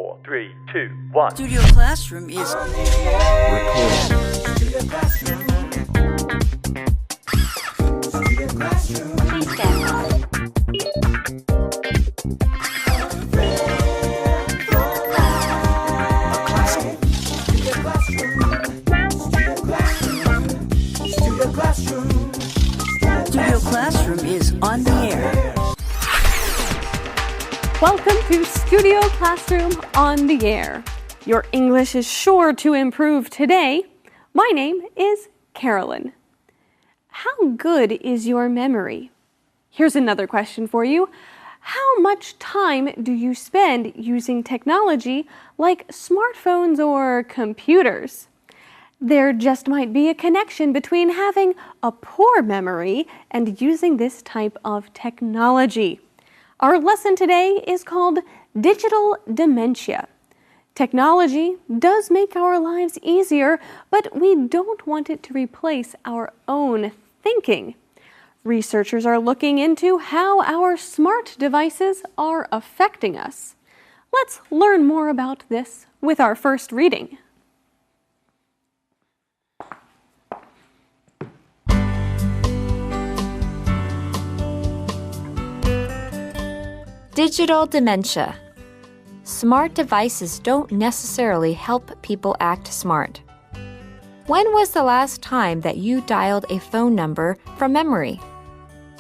4, 3, 2, 1. Studio Classroom is recording. Studio Classroom. Studio Classroom. Please stand by. Studio Classroom is on the air. Welcome to Studio Classroom on the air. Your English is sure to improve today. My name is Carolyn. How good is your memory? Here's another question for you. How much time do you spend using technology like smartphones or computers? There just might be a connection between having a poor memory and using this type of technology. Our lesson today is called Digital Dementia. Technology does make our lives easier, but we don't want it to replace our own thinking. Researchers are looking into how our smart devices are affecting us. Let's learn more about this with our first reading. Digital dementia. Smart devices don't necessarily help people act smart. When was the last time that you dialed a phone number from memory?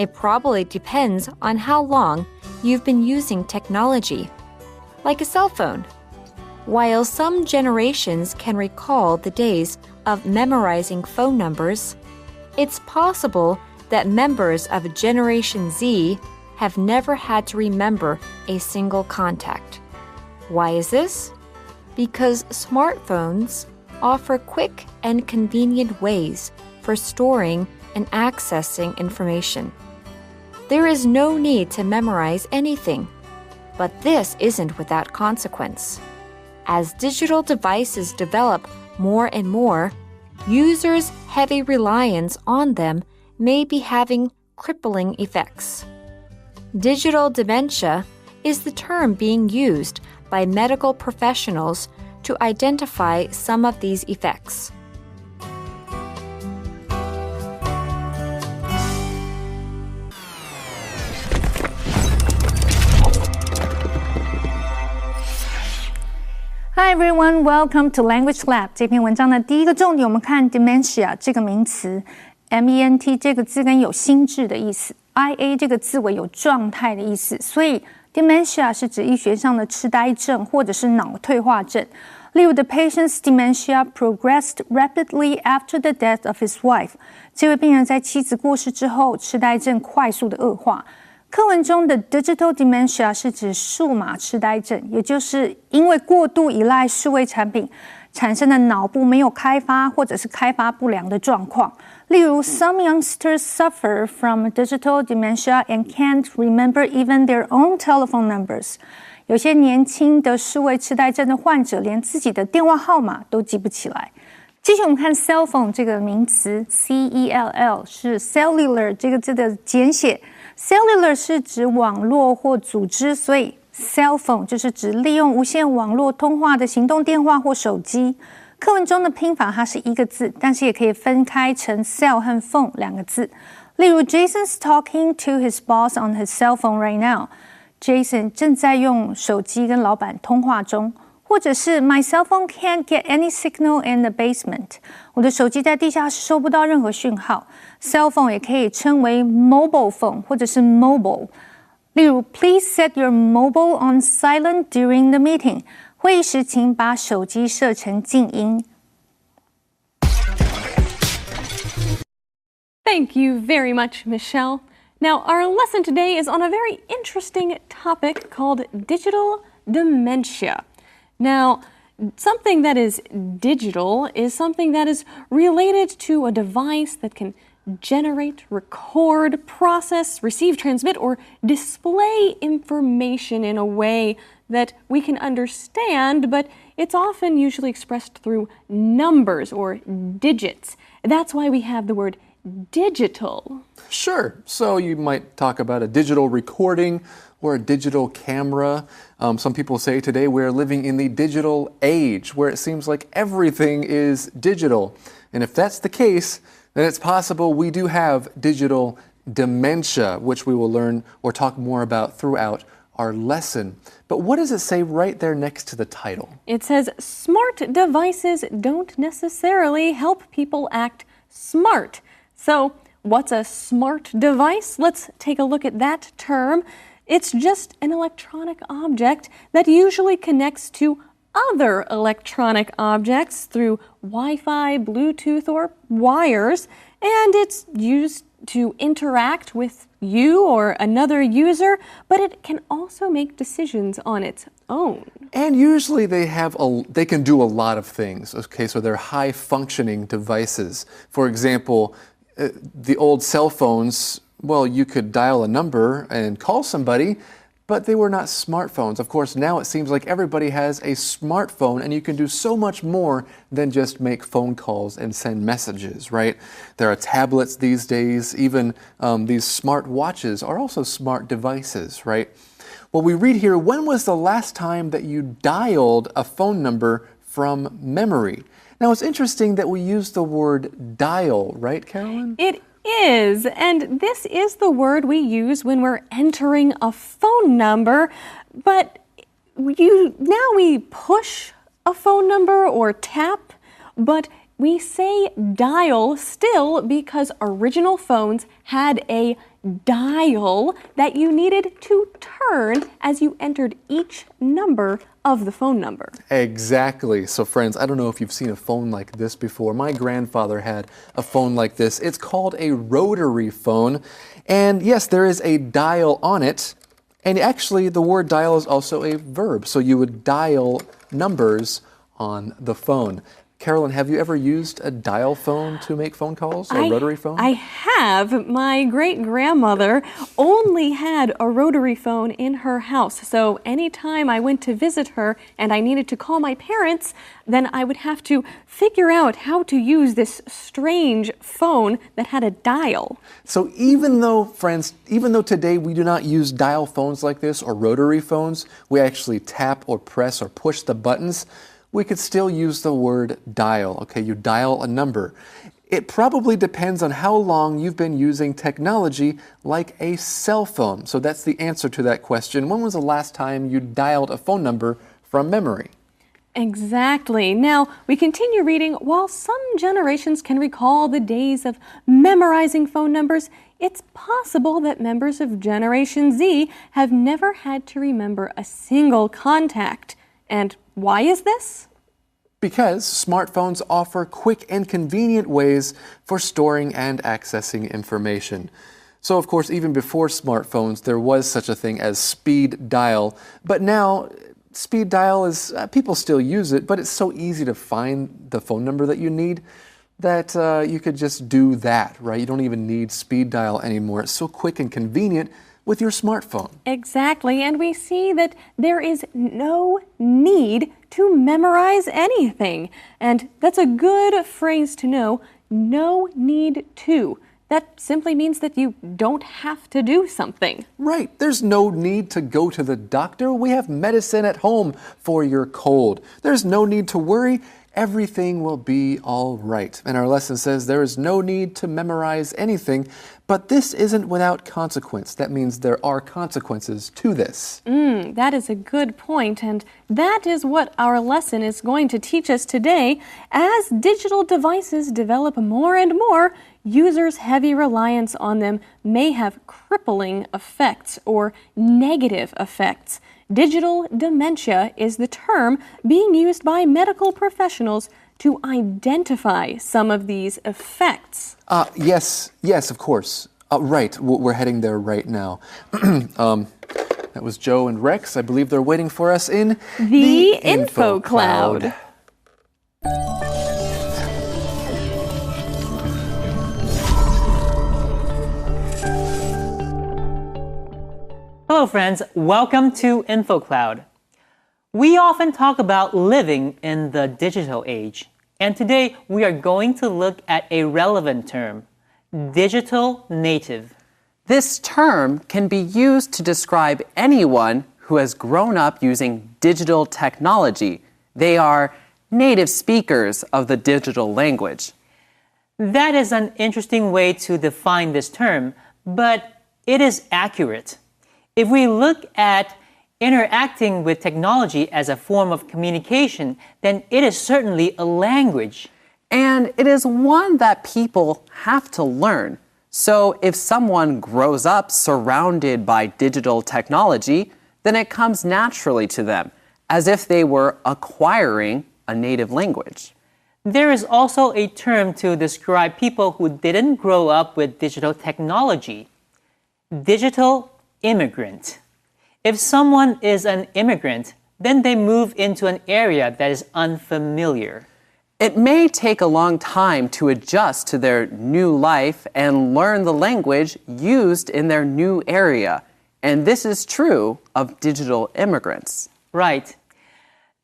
It probably depends on how long you've been using technology, like a cell phone. While some generations can recall the days of memorizing phone numbers, it's possible that members of Generation Z have never had to remember a single contact. Why is this? Because smartphones offer quick and convenient ways for storing and accessing information. There is no need to memorize anything, but this isn't without consequence. As digital devices develop more and more, users' heavy reliance on them may be having crippling effects. Digital dementia is the term being used by medical professionals to identify some of these effects. Hi everyone, welcome to Language Lab. 这篇文章的第一个重点，我们看 dementia 这个名词 ，ment 这个字根有心智的意思。IA 这个字尾有状态的意思，所以 dementia 是指医学上的痴呆症或者是脑退化症。例如 The patient's dementia progressed rapidly after the death of his wife。这位病人在妻子过世之后，痴呆症快速的恶化。课文中的 digital dementia 是指数码痴呆症，也就是因为过度依赖数位产品产生的脑部没有开发或者是开发不良的状况。例如 Some youngsters suffer from digital dementia and can't remember even their own telephone numbers. 有些年轻的数位痴呆症的患者连自己的电话号码都记不起来。继续我们看 cell phone 这个名词 CELL 是 cellular 这个字的简写。Cellular 是指网络或组织，所以 cell phone 就是指利用无线网络通话的行动电话或手机。课文中的拼法它是一个字，但是也可以分开成 cell 和 phone 两个字。例如 Jason's talking to his boss on his cell phone right now. Jason 正在用手机跟老板通话中。或者是 My cell phone can't get any signal in the basement. 我的手机在地下室收不到任何讯号。Cell phone 也可以称为 mobile phone 或者是 mobile。例如 Please set your mobile on silent during the meeting. 会议时请把手机设成静音。Thank you very much, Michelle. Now, our lesson today is on a very interesting topic called digital dementia. Now, something that is digital is something that is related to a device that can generate, record, process, receive, transmit, or display information in a way that we can understand, but it's often usually expressed through numbers or digits. That's why we have the word digital. Sure. So you might talk about a digital recording or a digital camera. Some people say today we're living in the digital age where it seems like everything is digital. And if that's the case, then it's possible we do have digital dementia, which we will learn or talk more about throughout our lesson. But what does it say right there next to the title? It says, smart devices don't necessarily help people act smart. So, what's a smart device? Let's take a look at that term. It's just an electronic object that usually connects to other electronic objects through Wi-Fi, Bluetooth, or wires, and it's used to interact with you or another user, but it can also make decisions on its own. And usually they can do a lot of things. Okay, so they're high functioning devices. For example, the old cell phones, well, you could dial a number and call somebody, but they were not smartphones. Of course, now it seems like everybody has a smartphone and you can do so much more than just make phone calls and send messages, right? There are tablets these days, even these smart watches are also smart devices, right? Well, we read here, when was the last time that you dialed a phone number from memory? Now, it's interesting that we use the word dial, right, Carolyn? It is, and this is the word we use when we're entering a phone number, but now we push a phone number or tap, but we say dial still because original phones had a dial that you needed to turn as you entered each number of the phone number. Exactly. So friends, I don't know if you've seen a phone like this before. My grandfather had a phone like this. It's called a rotary phone. And yes, there is a dial on it. And actually, the word dial is also a verb. So you would dial numbers on the phone. Carolyn, have you ever used a dial phone to make phone calls, a rotary phone? I have. My great-grandmother only had a rotary phone in her house. So anytime I went to visit her and I needed to call my parents, then I would have to figure out how to use this strange phone that had a dial. So even though, friends, today we do not use dial phones like this or rotary phones, we actually tap or press or push the buttons, we could still use the word dial. Okay, you dial a number. It probably depends on how long you've been using technology like a cell phone. So that's the answer to that question. When was the last time you dialed a phone number from memory? Exactly. Now, we continue reading. While some generations can recall the days of memorizing phone numbers, it's possible that members of Generation Z have never had to remember a single contact. And why is this? Because smartphones offer quick and convenient ways for storing and accessing information. So, of course, even before smartphones, there was such a thing as speed dial. But now, speed dial is, people still use it, but it's so easy to find the phone number that you need that you could just do that, right? You don't even need speed dial anymore. It's so quick and convenient with your smartphone. Exactly, and we see that there is no need to memorize anything. And that's a good phrase to know, no need to. That simply means that you don't have to do something. Right, there's no need to go to the doctor. We have medicine at home for your cold. There's no need to worry. Everything will be all right. And our lesson says there is no need to memorize anything, but this isn't without consequence. That means there are consequences to this. That is a good point, and that is what our lesson is going to teach us today. As digital devices develop more and more, users' heavy reliance on them may have crippling effects or negative effects. Digital dementia is the term being used by medical professionals to identify some of these effects. Yes, of course. Right, we're heading there right now. That was Joe and Rex. I believe they're waiting for us in the Info Cloud. Hello friends, welcome to InfoCloud. We often talk about living in the digital age, and today we are going to look at a relevant term, digital native. This term can be used to describe anyone who has grown up using digital technology. They are native speakers of the digital language. That is an interesting way to define this term, but it is accurate. If we look at interacting with technology as a form of communication, then it is certainly a language. And it is one that people have to learn. So if someone grows up surrounded by digital technology, then it comes naturally to them, as if they were acquiring a native language. There is also a term to describe people who didn't grow up with digital technology: digital immigrant. If someone is an immigrant, then they move into an area that is unfamiliar. It may take a long time to adjust to their new life and learn the language used in their new area. And this is true of digital immigrants. Right.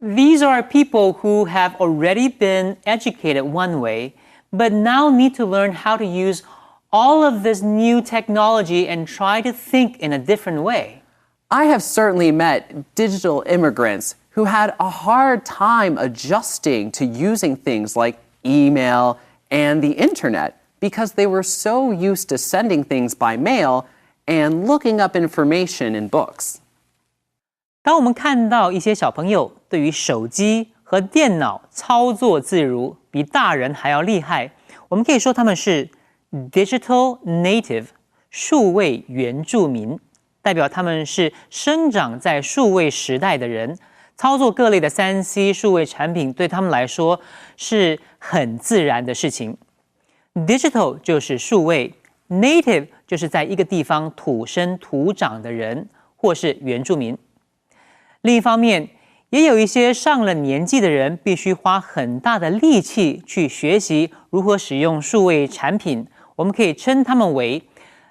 These are people who have already been educated one way, but now need to learn how to use all of this new technology and try to think in a different way. I have certainly met digital immigrants who had a hard time adjusting to using things like email and the internet because they were so used to sending things by mail and looking up information in books. 当我们看到一些小朋友对于手机和电脑操作自如，比大人还要厉害，我们可以说他们是 digital native 数位原住民，代表他们是生长在数位时代的人。操作各类的3C 数位产品对他们来说是很自然的事情。Digital 就是数位 ，Native 就是在一个地方土生土长的人，或是原住民。另一方面，也有一些上了年纪的人必须花很大的力气去学习如何使用数位产品，我们可以称他们为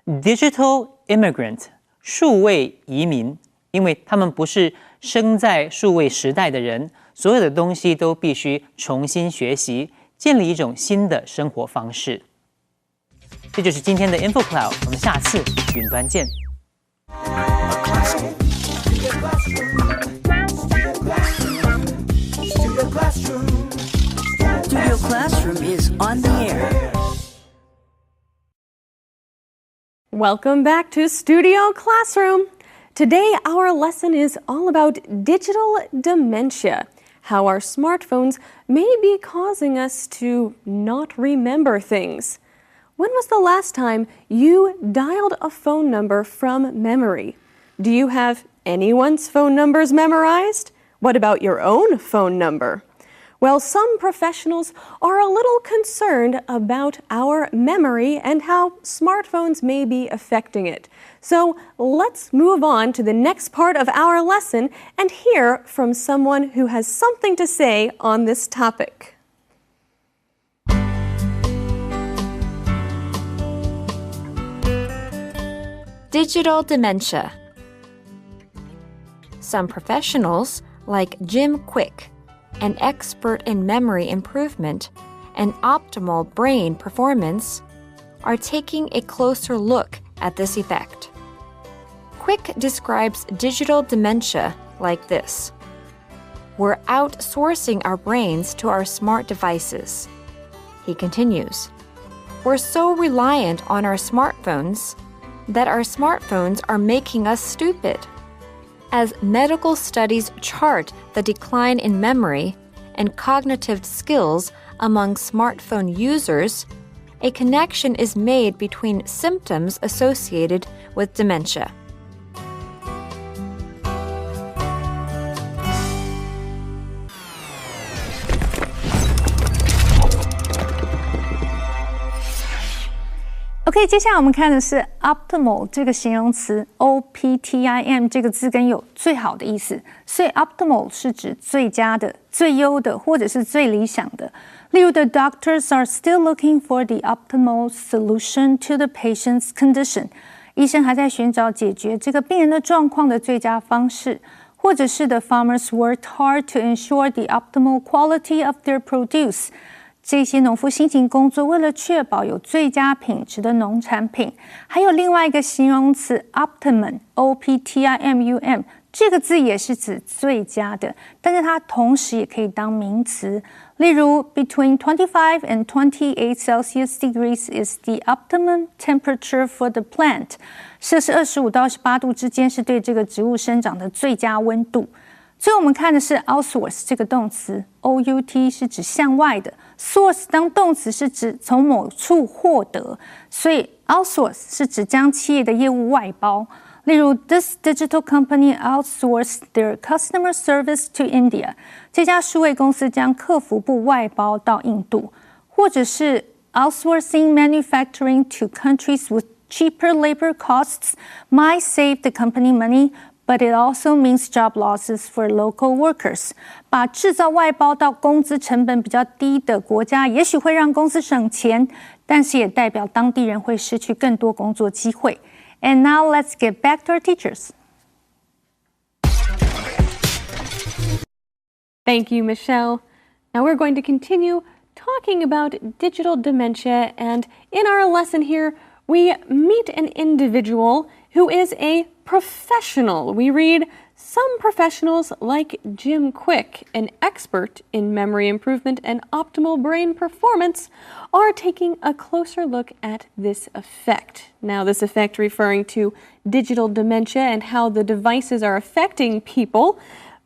Digital Immigrant 数位移民，因为他们不是生在数位时代的人，所有的东西都必须重新学习，建立一种新的生活方式。这就是今天的 InfoCloud， 我们下次云端见。Studio Classroom is on the air. Welcome back to Studio Classroom. Today, our lesson is all about digital dementia, how our smartphones may be causing us to not remember things. When was the last time you dialed a phone number from memory? Do you have anyone's phone numbers memorized? What about your own phone number? Well, some professionals are a little concerned about our memory and how smartphones may be affecting it. So let's move on to the next part of our lesson and hear from someone who has something to say on this topic. Digital dementia. Some professionals, like Jim Quick, an expert in memory improvement and optimal brain performance, are taking a closer look at this effect. Quick describes digital dementia like this: we're outsourcing our brains to our smart devices. He continues, we're so reliant on our smartphones that our smartphones are making us stupid. As medical studies chart the decline in memory and cognitive skills among smartphone users, a connection is made between symptoms associated with dementia. OK， 接下来我们看的是 optimal 这个形容词 ，optim 这个字根有最好的意思，所以 optimal 是指最佳的、最优的或者是最理想的。例如 ，the doctors are still looking for the optimal solution to the patient's condition。医生还在寻找解决这个病人的状况的最佳方式。或者是 the farmers worked hard to ensure the optimal quality of their produce。这些农夫辛勤工作，为了确保有最佳品质的农产品。还有另外一个形容词 optimum optimum， 这个字也是指最佳的，但是它同时也可以当名词。例如 between 25 and 28 Celsius degrees is the optimum temperature for the plant。 摄氏25到28度之间是对这个植物生长的最佳温度。最后我们看的是 outsource 这个动词 out 是指向外的， source 当动词是指从某处获得，所以 outsource 是指将企业的业务外包。例如 this digital company outsourced their customer service to India。 这家数位公司将客服部外包到印度。或者是 outsourcing manufacturing to countries with cheaper labor costs might save the company money, but it also means job losses for local workers。 把制造外包到工资成本比较低的国家，也许会让公司省钱，但是也代表当地人会失去更多工作机会。And now let's get back to our teachers. Thank you, Michelle. Now we're going to continue talking about digital dementia, and in our lesson here, we meet an individual who is a professional. We read, some professionals like Jim Quick, an expert in memory improvement and optimal brain performance, are taking a closer look at this effect. Now, this effect referring to digital dementia and how the devices are affecting people.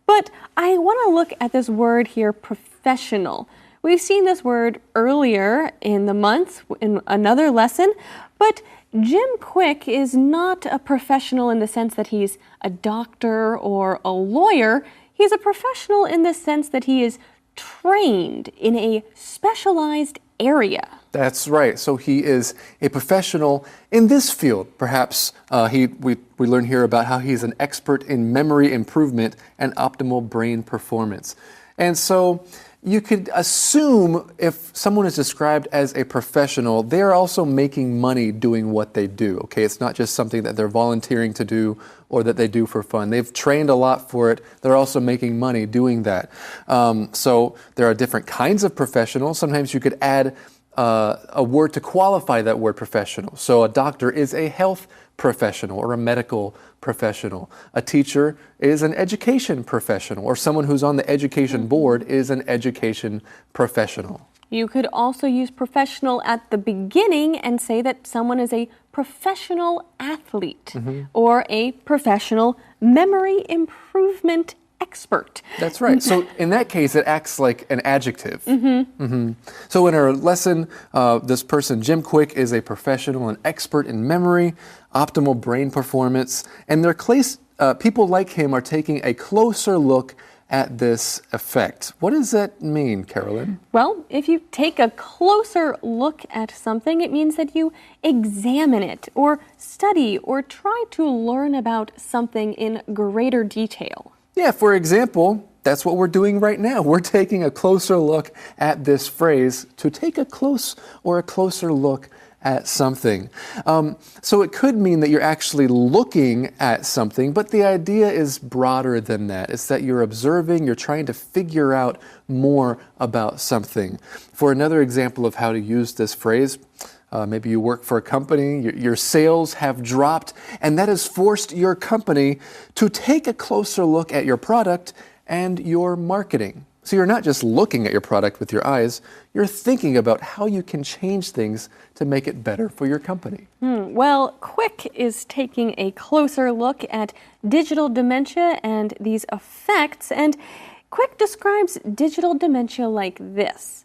But I want to look at this word here, professional. We've seen this word earlier in the month in another lesson, but Jim Quick is not a professional in the sense that he's a doctor or a lawyer. He's a professional in the sense that he is trained in a specialized area. That's right. So he is a professional in this field. Perhaps we learn here about how he's an expert in memory improvement and optimal brain performance. And so you could assume if someone is described as a professional, they're also making money doing what they do. Okay, it's not just something that they're volunteering to do or that they do for fun. They've trained a lot for it. They're also making money doing that. So there are different kinds of professionals. Sometimes you could add a word to qualify that word professional. So a doctor is a health professional or a medical professional. A teacher is an education professional, or someone who's on the education board is an education professional. You could also use professional at the beginning and say that someone is a professional athlete or a professional memory improvement expert. That's right. So in that case, it acts like an adjective. So in our lesson, this person, Jim Quick, is a professional and expert in memory, optimal brain performance, and people like him are taking a closer look at this effect. What does that mean, Carolyn? Well, if you take a closer look at something, it means that you examine it or study or try to learn about something in greater detail. Yeah, for example, that's what we're doing right now. We're taking a closer look at this phrase, to take a closer look at something. So it could mean that you're actually looking at something, but the idea is broader than that. It's that you're observing, you're trying to figure out more about something. For another example of how to use this phrase, maybe you work for a company, your sales have dropped, and that has forced your company to take a closer look at your product and your marketing. So you're not just looking at your product with your eyes, you're thinking about how you can change things to make it better for your company. Well, Quick is taking a closer look at digital dementia and these effects, and Quick describes digital dementia like this.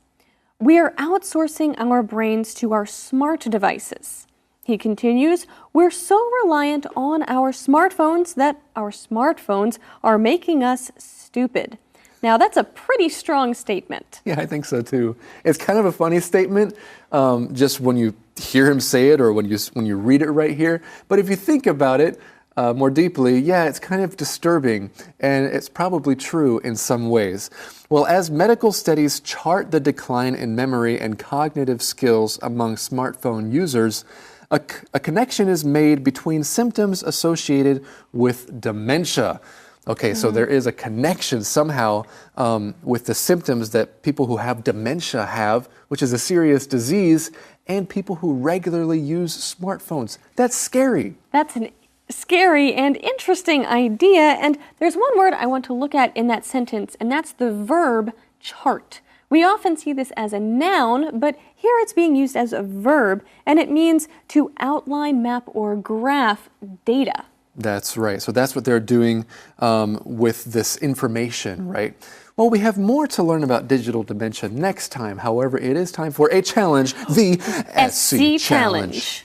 We are outsourcing our brains to our smart devices. He continues, we're so reliant on our smartphones that our smartphones are making us stupid. Now, that's a pretty strong statement. Yeah, I think so too. It's kind of a funny statement, just when you hear him say it or when you read it right here. But if you think about it more deeply, yeah, it's kind of disturbing, and it's probably true in some ways. Well, as medical studies chart the decline in memory and cognitive skills among smartphone users, a connection is made between symptoms associated with dementia. Okay, so there is a connection somehow with the symptoms that people who have dementia have, which is a serious disease, and people who regularly use smartphones. That's scary. That's an scary and interesting idea. And there's one word I want to look at in that sentence, and that's the verb chart. We often see this as a noun, but here it's being used as a verb, and it means to outline, map, or graph data. That's right. So that's what they're doing with this information, right? Well, we have more to learn about digital dementia next time. However, it is time for a challenge, the SC Challenge.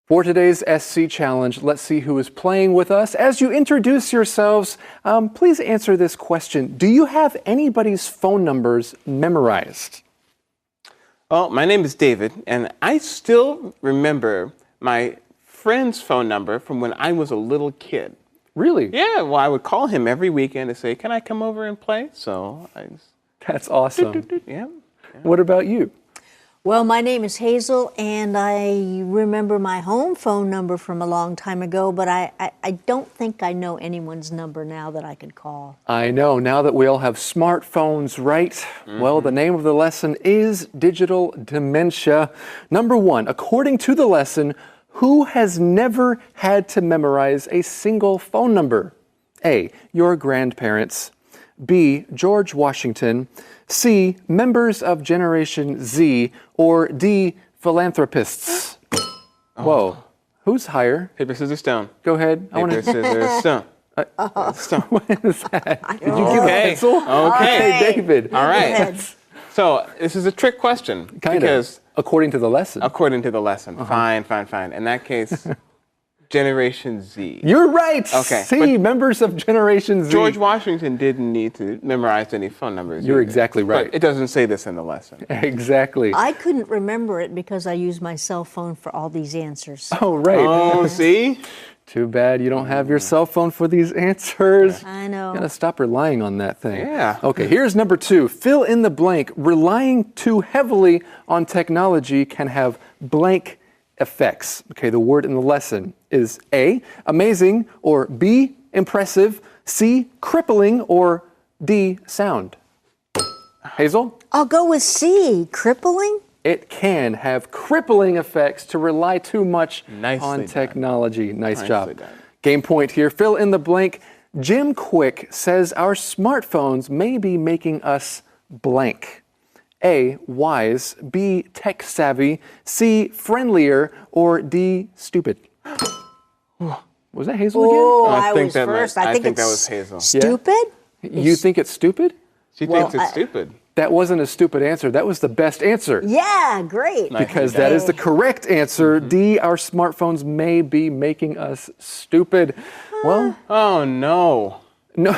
For today's SC Challenge, let's see who is playing with us. As you introduce yourselves, please answer this question. Do you have anybody's phone numbers memorized? Well, my name is David, and I still remember my friend's phone number from when I was a little kid. Really? Yeah, well, I would call him every weekend to say, can I come over and play? So That's awesome. yeah. What about you? Well, my name is Hazel, and I remember my home phone number from a long time ago, but I don't think I know anyone's number now that I could call. I know, now that we all have smartphones, right? Well, the name of the lesson is digital dementia. Number 1, according to the lesson, who has never had to memorize a single phone number? A, your grandparents. B, George Washington. C, members of Generation Z. Or D, philanthropists. Whoa, who's higher? Paper, scissors, stone. Go ahead. Paper, scissors, stone. Stone. What is that? Did you give a pencil? Okay. David. All right. So this is a trick question. Kind because of. According to the lesson. According to the lesson. Fine. In that case, Generation Z. You're right. Okay. C, members of Generation Z. George Washington didn't need to memorize any phone numbers. You're either. exactly right. But it doesn't say this in the lesson. Exactly. I couldn't remember it because I use my cell phone for all these answers. Oh, right. Oh, see? Too bad you don't have your cell phone for these answers. I know. You gotta stop relying on that thing. Yeah. Okay, here's number 2. Fill in the blank. Relying too heavily on technology can have blank effects. Okay, the word in the lesson is A, amazing, or B, impressive, C, crippling, or D, sound. Hazel? I'll go with C, crippling. It can have crippling effects to rely too much Nicely on done. technology. Nice Nicely job. done. Game point here. Fill in the blank. Jim Quick says our smartphones may be making us blank. A, wise, B, tech savvy, C, friendlier, or D, stupid. Was that Hazel again? Oh, I I think was that first. might- I I think think that it's was Hazel. Stupid? You think it's stupid? She thinks it's stupid. That wasn't a stupid answer. That was the best answer. Yeah, great. Because that is the correct answer. D, our smartphones may be making us stupid. Well, Oh, no. no,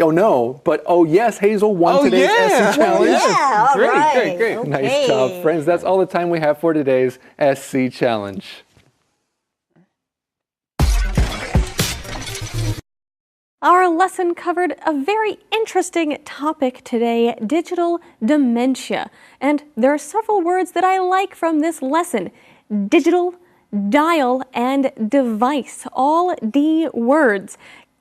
oh no, but oh yes, Hazel won Oh, today's yeah. SC Challenge. Yeah, all Great, right. great. Okay. Nice job, friends. That's all the time we have for today's SC Challenge. Our lesson covered a very interesting topic today, digital dementia. And there are several words that I like from this lesson. Digital, dial, and device, all D words.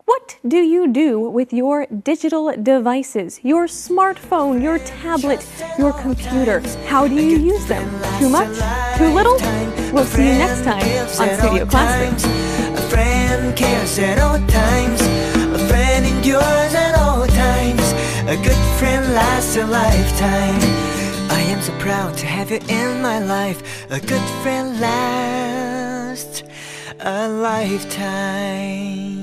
What do you do with your digital devices? Your smartphone, your tablet, your computer? How do you use them? Too much? Too little? We'll see you next time on Studio Classroom. A friend cares at all times. A friend endures at all times. A good friend lasts a lifetime. I am so proud to have you in my life. A good friend lasts a lifetime.